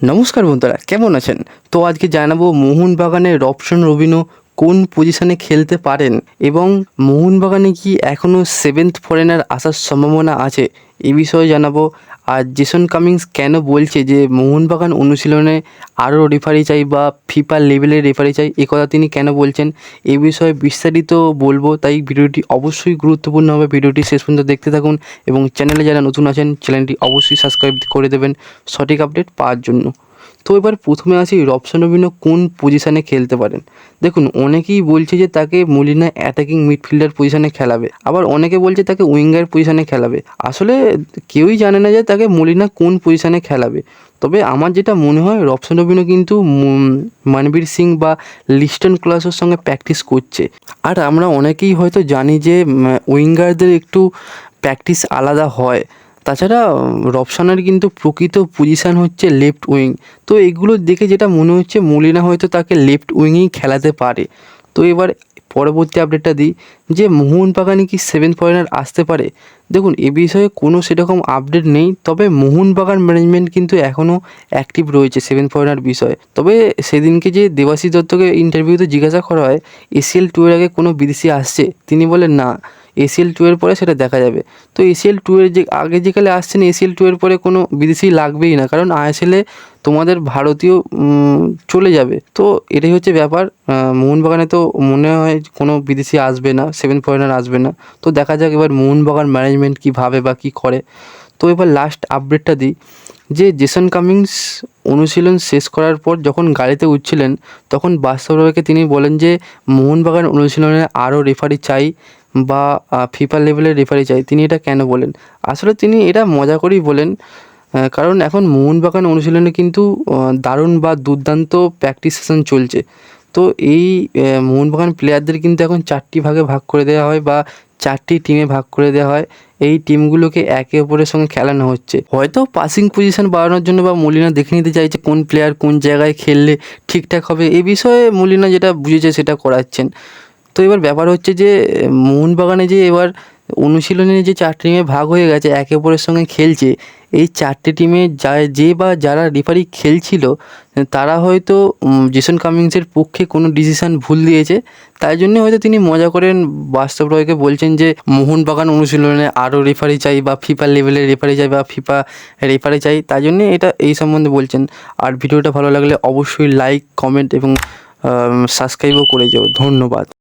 নমস্কার বন্ধুরা, কেমন আছেন? তো আজকে জানাবো মোহনবাগানের রবশন রবিনো কোন পজিশনে খেলতে পারেন এবং মোহনবাগানে কি এখনও সেভেন্থ ফরেনার আসার সম্ভাবনা আছে এই বিষয়ে জানাবো। আর জেসন কামিংস কেন বলছে যে মোহনবাগান অনুশীলনে আরও রেফারি চাই বা ফিফা লেভেলের রেফারি চাই, এ কথা তিনি কেন বলছেন এই বিষয়ে বিস্তারিত বলবো। তাই ভিডিওটি অবশ্যই গুরুত্বপূর্ণ হবে, ভিডিওটি শেষ পর্যন্ত দেখতে থাকুন এবং চ্যানেলে যারা নতুন আছেন চ্যানেলটি অবশ্যই সাবস্ক্রাইব করে দেবেন সঠিক আপডেট পাওয়ার জন্য। তো এবার প্রথমে আসি রবশন রবিনো কোন পজিশানে খেলতে পারেন। দেখুন, অনেকেই বলছে যে তাকে মলিনা অ্যাটাকিং মিডফিল্ডার পজিশানে খেলাবে, আবার অনেকে বলছে তাকে উইঙ্গার পজিশানে খেলাবে। আসলে কেউই জানে না যে তাকে মলিনা কোন পজিশানে খেলাবে। তবে আমার যেটা মনে হয় রবশন রবিনো কিন্তু মনবীর সিং বা লিস্টন ক্লাসের সঙ্গে প্র্যাকটিস করছে। আর আমরা অনেকেই হয়তো জানি যে উইঙ্গারদের একটু প্র্যাকটিস আলাদা হয়। তাছাড়া রবশনের কিন্তু প্রকৃত পজিশান হচ্ছে লেফট উইং। তো এগুলো দেখে যেটা মনে হচ্ছে মলিনা হয়তো তাকে লেফট উইংয়েই খেলাতে পারে। তো এবার পরবর্তী আপডেটটা দিই যে মোহনবাগানে কি সেভেন্থ ফরেনার আসতে পারে। দেখুন, এ বিষয়ে কোনো সেরকম আপডেট নেই, তবে মোহনবাগান ম্যানেজমেন্ট কিন্তু এখনও অ্যাক্টিভ রয়েছে সেভেন্থ ফরেনার বিষয়ে। তবে সেদিনকে যে দেবাশিস দত্তকে ইন্টারভিউতে জিজ্ঞাসা করা হয় এসিএল টু এর আগে কোনো বিদেশি আসছে, তিনি বলেন না, এসিএল টু এর পরে সেটা দেখা যাবে। তো এসিএল টু এর যে আগে যেকালে আসছেন, এসিএল টু এর পরে কোনো বিদেশি লাগবেই না, কারণ আইএসএলে তোমাদের ভারতীয় চলে যাবে। তো এটাই হচ্ছে ব্যাপার। মোহনবাগানে তো মনে হয় কোনো বিদেশি আসবে না, সেভেন ফরেনার আসবে না। তো দেখা যাক এবার মোহনবাগান ম্যানেজমেন্ট কী ভাবে বা কী করে। তো এবার লাস্ট আপডেটটা দিই যে জেসন কামিংস অনুশীলন শেষ করার পর যখন গাড়িতে উঠছিলেন তখন বাস্তবকে তিনি বলেন যে মোহনবাগান অনুশীলনে আরও রেফারি চাই বা ফিফা লেভেলের রেফারি চাই। তিনি এটা কেন বলেন? আসলে তিনি এটা মজা করেই বলেন, কারণ এখন মোহনবাগান অনুশীলনে কিন্তু দারুণ বা দুর্দান্ত প্র্যাকটিস সেশন চলছে। তো এই মোহনবাগান প্লেয়ারদের কিন্তু এখন 4টি ভাগে ভাগ করে দেওয়া হয় বা 4টি টিমে ভাগ করে দেওয়া হয়। এই টিমগুলোকে একে অপরের সঙ্গে খেলানো হচ্ছে, হয়তো পাসিং পজিশন বাড়ানোর জন্য বা মলিনা দেখে নিতে চাইছে কোন প্লেয়ার কোন জায়গায় খেললে ঠিকঠাক হবে। এই বিষয়ে মলিনা যেটা বুঝেছে সেটা করাচ্ছেন। তো এবার ব্যাপার হচ্ছে যে মোহনবাগানে যে এবার অনুশীলনে যে 4টি টিমে ভাগ হয়ে গেছে, একে অপরের সঙ্গে খেলছে, এই 4টি টিমে যারা রেফারি খেলছিল তারা হয়তো জেসন কামিংসের পক্ষে কোনো ডিসিশান ভুল দিয়েছে। তাই জন্যে হয়তো তিনি মজা করেন বাস্তব রয়কে বলছেন যে মোহনবাগান অনুশীলনে আরও রেফারি চাই বা ফিফা লেভেলের রেফারি চাই বা ফিফা রেফারি চাই, তাই জন্যে এটা এই সম্বন্ধে বলছেন। আর ভিডিওটা ভালো লাগলে অবশ্যই লাইক, কমেন্ট এবং সাবস্ক্রাইবও করে যাও। ধন্যবাদ।